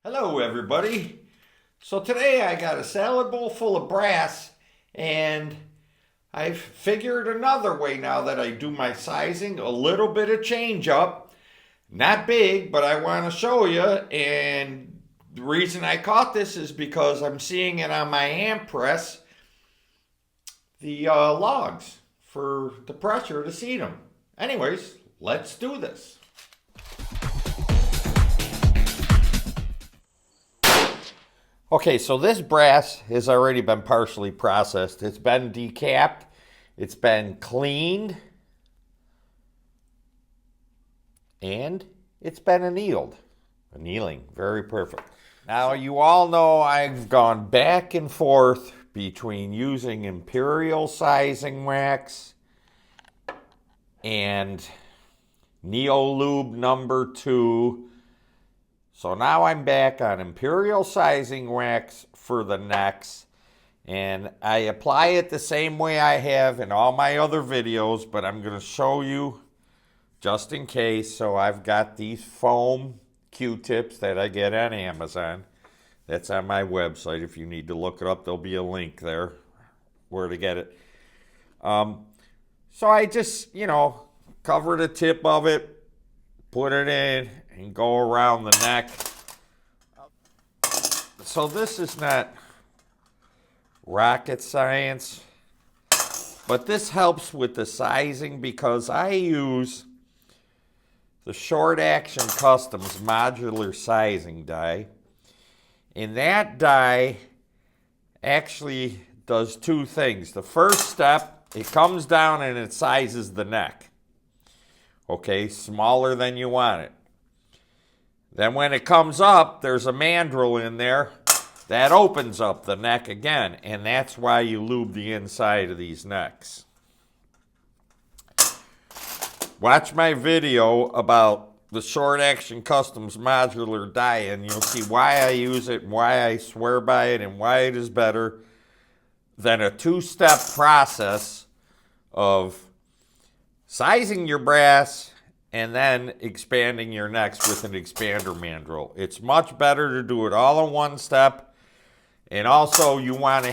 Hello everybody. So today I got a salad bowl full of brass and I've figured another way now that I do my sizing, a little bit of change up. Not big, but I want to show you, and the reason I caught this is because I'm seeing it on my hand press, the logs for the pressure to seat them. Anyways, let's do this. Okay, so this brass has already been partially processed. It's been decapped, it's been cleaned, and it's been annealed. Annealing, very perfect. Now, you all know I've gone back and forth between using Imperial sizing wax and Neolube number 2. So now I'm back on Imperial sizing wax for the necks, and I apply it the same way I have in all my other videos, but I'm going to show you just in case. So I've got these foam Q-tips that I get on Amazon. That's on my website. If you need to look it up, there'll be a link there where to get it. So I just, cover the tip of it, put it in, and go around the neck. So this is not rocket science, but this helps with the sizing because I use the Short Action Customs modular sizing die. And that die actually does two things. The first step, it comes down and it sizes the neck. Okay, smaller than you want it. Then when it comes up, there's a mandrel in there that opens up the neck again, and that's why you lube the inside of these necks. Watch my video about the Short Action Customs modular die, and you'll see why I use it, and why I swear by it, and why it is better than a two-step process of sizing your brass and then expanding your necks with an expander mandrel. It's much better to do it all in one step. And also you want to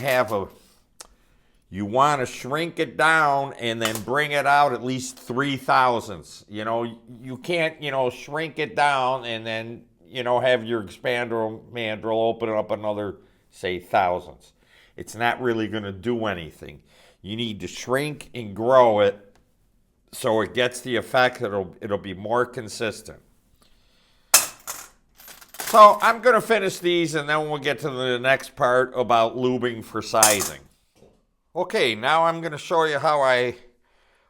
shrink it down and then bring it out at least 3/1000ths. You can't, shrink it down and then, have your expander mandrel open up another, say, thousandths. It's not really going to do anything. You need to shrink and grow it so it gets the effect. It'll be more consistent. So I'm going to finish these and then we'll get to the next part about lubing for sizing. Okay, now I'm going to show you how I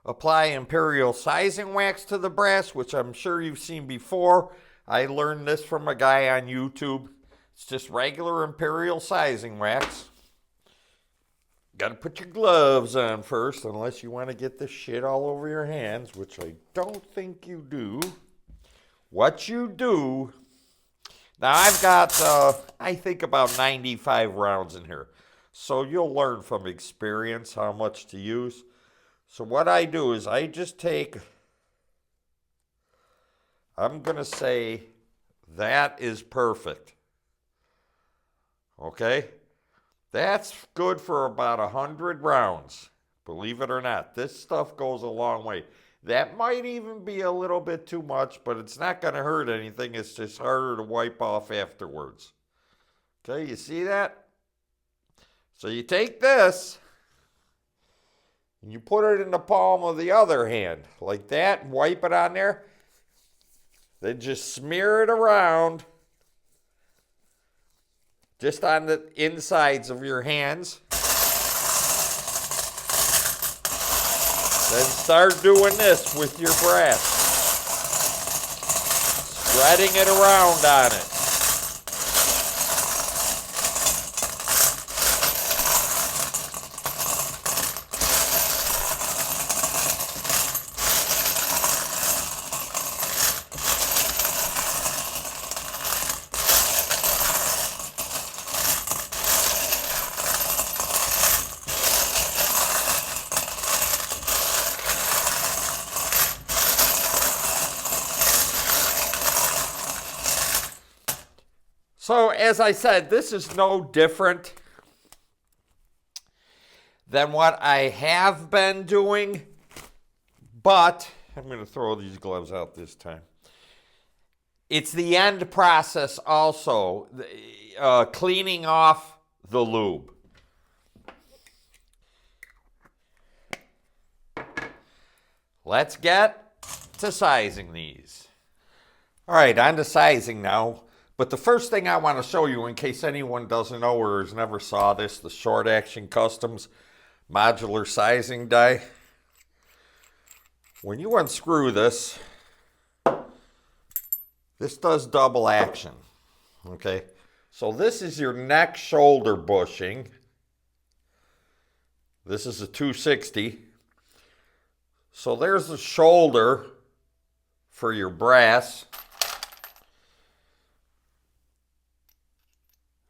apply Imperial sizing wax to the brass, which I'm sure you've seen before. I learned this from a guy on YouTube. It's just regular Imperial sizing wax. Got to put your gloves on first, unless you want to get this shit all over your hands, which I don't think you do. What you do, now I've got, I think about 95 rounds in here. So you'll learn from experience how much to use. So what I do is I just take, I'm going to say that is perfect. Okay? That's good for about 100 rounds. Believe it or not, this stuff goes a long way. That might even be a little bit too much, but it's not going to hurt anything. It's just harder to wipe off afterwards. Okay, you see that? So you take this, and you put it in the palm of the other hand, like that, and wipe it on there. Then just smear it around, just on the insides of your hands. Then start doing this with your brass. Spreading it around on it. So as I said, this is no different than what I have been doing, but I'm going to throw these gloves out this time. It's the end process also, cleaning off the lube. Let's get to sizing these. All right, on to sizing now. But the first thing I want to show you, in case anyone doesn't know or has never saw this, the Short Action Customs modular sizing die. When you unscrew this, this does double action, okay? So this is your neck shoulder bushing. This is a 260. So there's the shoulder for your brass.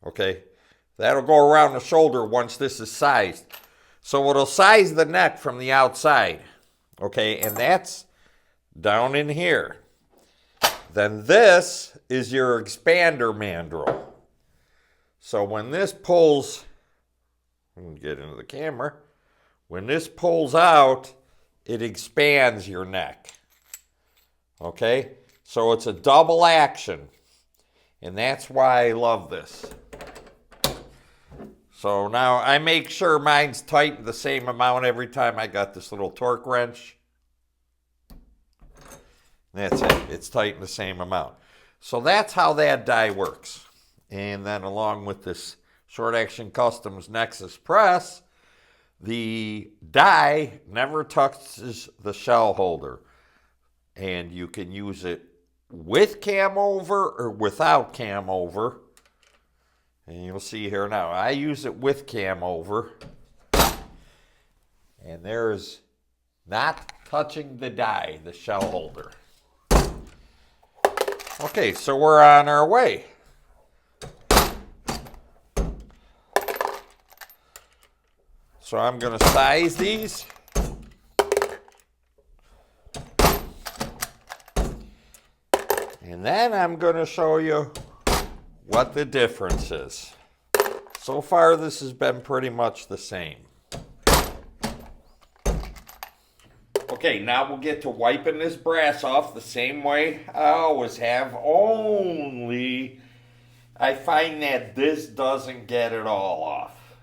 Okay, that'll go around the shoulder once this is sized. So it'll size the neck from the outside. Okay, and that's down in here. Then this is your expander mandrel. So when this pulls, let me get into the camera. When this pulls out, it expands your neck. Okay, so it's a double action. And that's why I love this. So now I make sure mine's tightened the same amount every time. I got this little torque wrench. That's it. It's tightened the same amount. So that's how that die works. And then along with this Short Action Customs Nexus press, the die never touches the shell holder. And you can use it with cam over or without cam over. And you'll see here now, I use it with cam over. And there's not touching the die, the shell holder. Okay, so we're on our way. So I'm going to size these. And then I'm going to show you what the difference is. So far, this has been pretty much the same. Okay, now we'll get to wiping this brass off the same way I always have, only I find that this doesn't get it all off.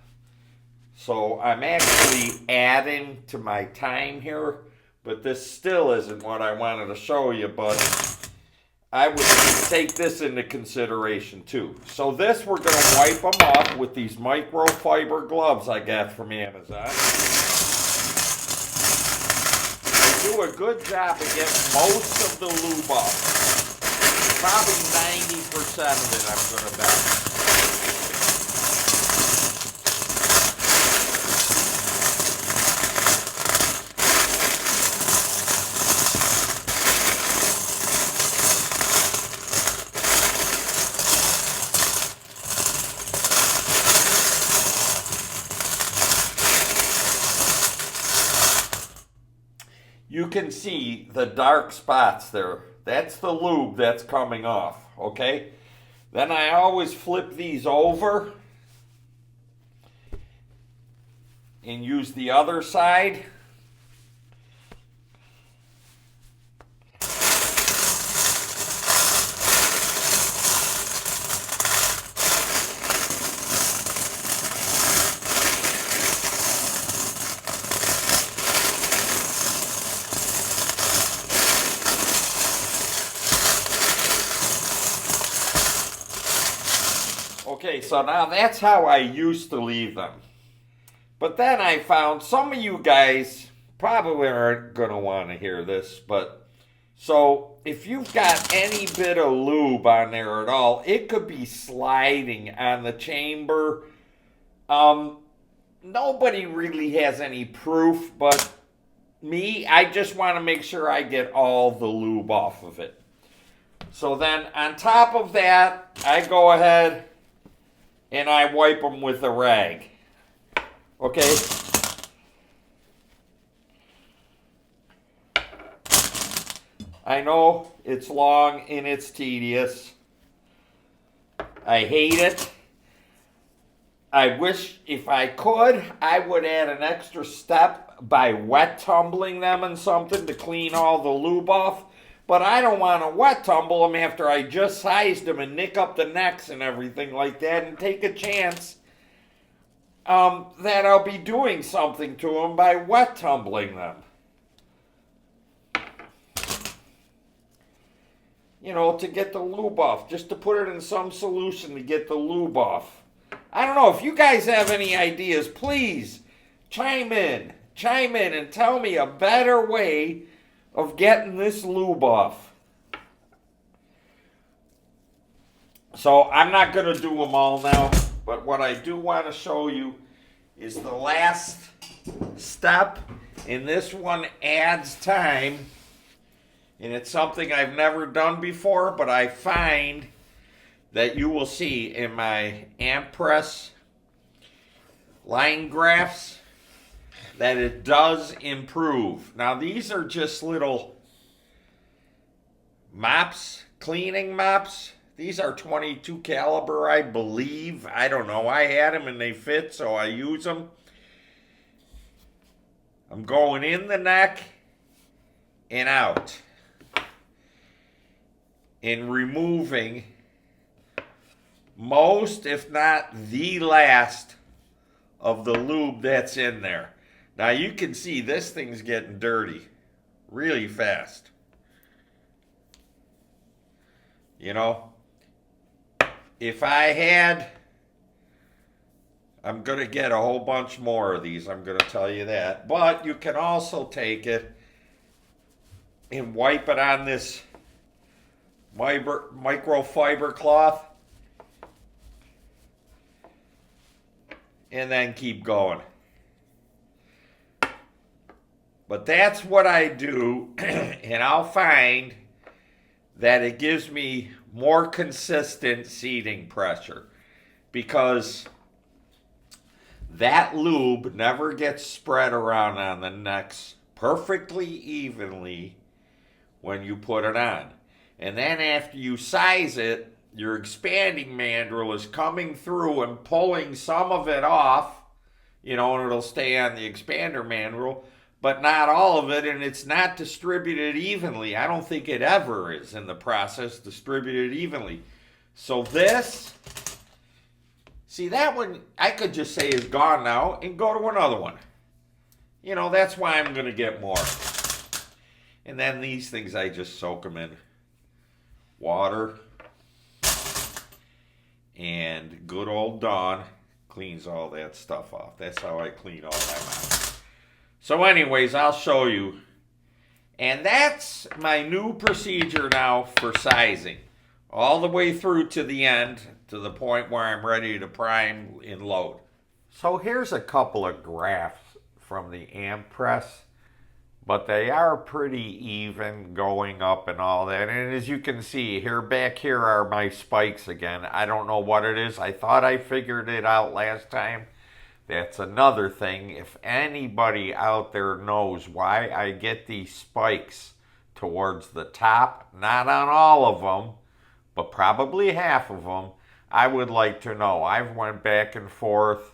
So I'm actually adding to my time here, but this still isn't what I wanted to show you, but I would take this into consideration too. So this, we're going to wipe them off with these microfiber gloves I got from Amazon. They do a good job of getting most of the lube off. Probably 90% of it, I'm going to bet. You can see the dark spots there. That's the lube that's coming off, okay? Then I always flip these over and use the other side. Okay, so now that's how I used to leave them. But then I found some of you guys probably aren't going to want to hear this, but so if you've got any bit of lube on there at all, it could be sliding on the chamber. Nobody really has any proof, but me, I just want to make sure I get all the lube off of it. So then on top of that, I go ahead and I wipe them with a rag. Okay? I know it's long and it's tedious. I hate it. I wish if I could, I would add an extra step by wet tumbling them in something to clean all the lube off. But I don't want to wet tumble them after I just sized them and nick up the necks and everything like that and take a chance that I'll be doing something to them by wet tumbling them. You know, to get the lube off, just to put it in some solution to get the lube off. I don't know, if you guys have any ideas, please chime in and tell me a better way of getting this lube off. So I'm not going to do them all now, but what I do want to show you is the last step, and this one adds time, and it's something I've never done before, but I find that you will see in my AmPress line graphs that it does improve. Now these are just little mops, cleaning mops. These are 22 caliber, I believe. I don't know. I had them and they fit, so I use them. I'm going in the neck and out and removing most, if not the last, of the lube that's in there. Now you can see this thing's getting dirty really fast. You know, if I had, I'm going to get a whole bunch more of these, I'm going to tell you that. But you can also take it and wipe it on this microfiber cloth and then keep going. But that's what I do, and I'll find that it gives me more consistent seating pressure because that lube never gets spread around on the necks perfectly evenly when you put it on. And then after you size it, your expanding mandrel is coming through and pulling some of it off, you know, and it'll stay on the expander mandrel, but not all of it, and it's not distributed evenly. I don't think it ever is in the process distributed evenly. So this, see that one, I could just say is gone now and go to another one. You know, that's why I'm going to get more. And then these things, I just soak them in water. And good old Dawn cleans all that stuff off. That's how I clean all my mops. So anyways, I'll show you. And that's my new procedure now for sizing. All the way through to the end, to the point where I'm ready to prime and load. So here's a couple of graphs from the AmPress. But they are pretty even going up and all that. And as you can see, back here are my spikes again. I don't know what it is. I thought I figured it out last time. That's another thing. If anybody out there knows why I get these spikes towards the top, not on all of them, but probably half of them, I would like to know. I've went back and forth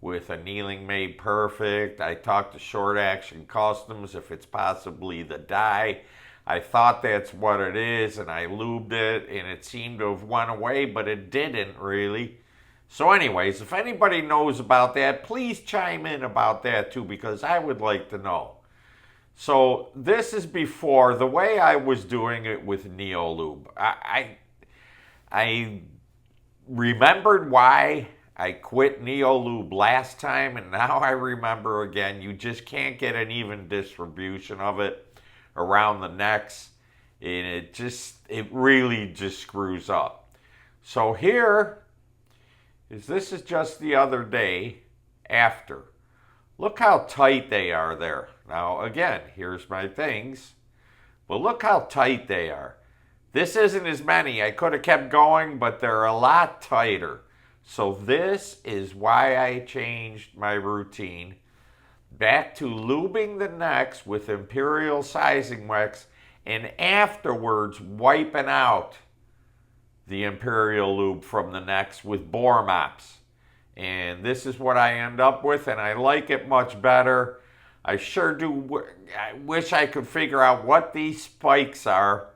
with Annealing Made Perfect. I talked to Short Action Customs if it's possibly the dye. I thought that's what it is, and I lubed it, and it seemed to have went away, but it didn't really. So anyways, if anybody knows about that, please chime in about that too, because I would like to know. So this is before, the way I was doing it with Neolube. I remembered why I quit Neolube last time, and now I remember again, you just can't get an even distribution of it around the necks, and it really just screws up. So here this is just the other day after. Look how tight they are there. Now again, here's my things, but look how tight they are. This isn't as many. I could have kept going, but they're a lot tighter. So this is why I changed my routine back to lubing the necks with Imperial Sizing Wax and afterwards wiping out the Imperial Lube from the Nex with bore mops. And this is what I end up with, and I like it much better. I sure do. I wish I could figure out what these spikes are.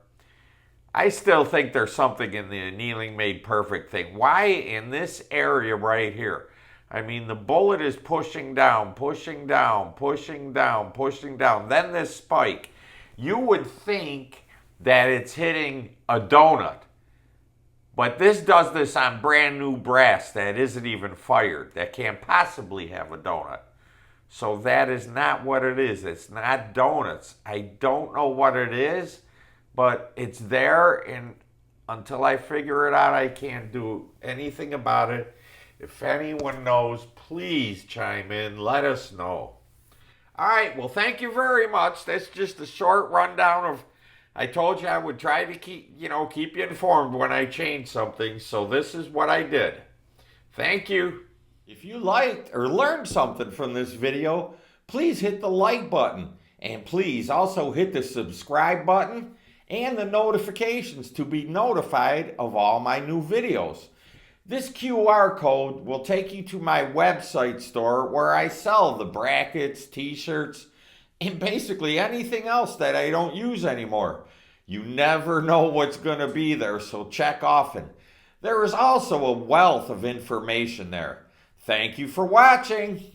I still think there's something in the annealing made perfect thing. Why in this area right here? I mean, the bullet is pushing down, pushing down, pushing down, pushing down. Then this spike. You would think that it's hitting a donut. But this does this on brand new brass that isn't even fired, that can't possibly have a donut. So that is not what it is. It's not donuts. I don't know what it is, but it's there, and until I figure it out, I can't do anything about it. If anyone knows, please chime in. Let us know. All right, well, thank you very much. That's just a short rundown of, I told you I would try to keep you informed when I change something, so this is what I did. Thank you. If you liked or learned something from this video, please hit the like button, and please also hit the subscribe button and the notifications to be notified of all my new videos. This QR code will take you to my website store where I sell the brackets, t-shirts, and basically anything else that I don't use anymore. You never know what's going to be there, so check often. There is also a wealth of information there. Thank you for watching.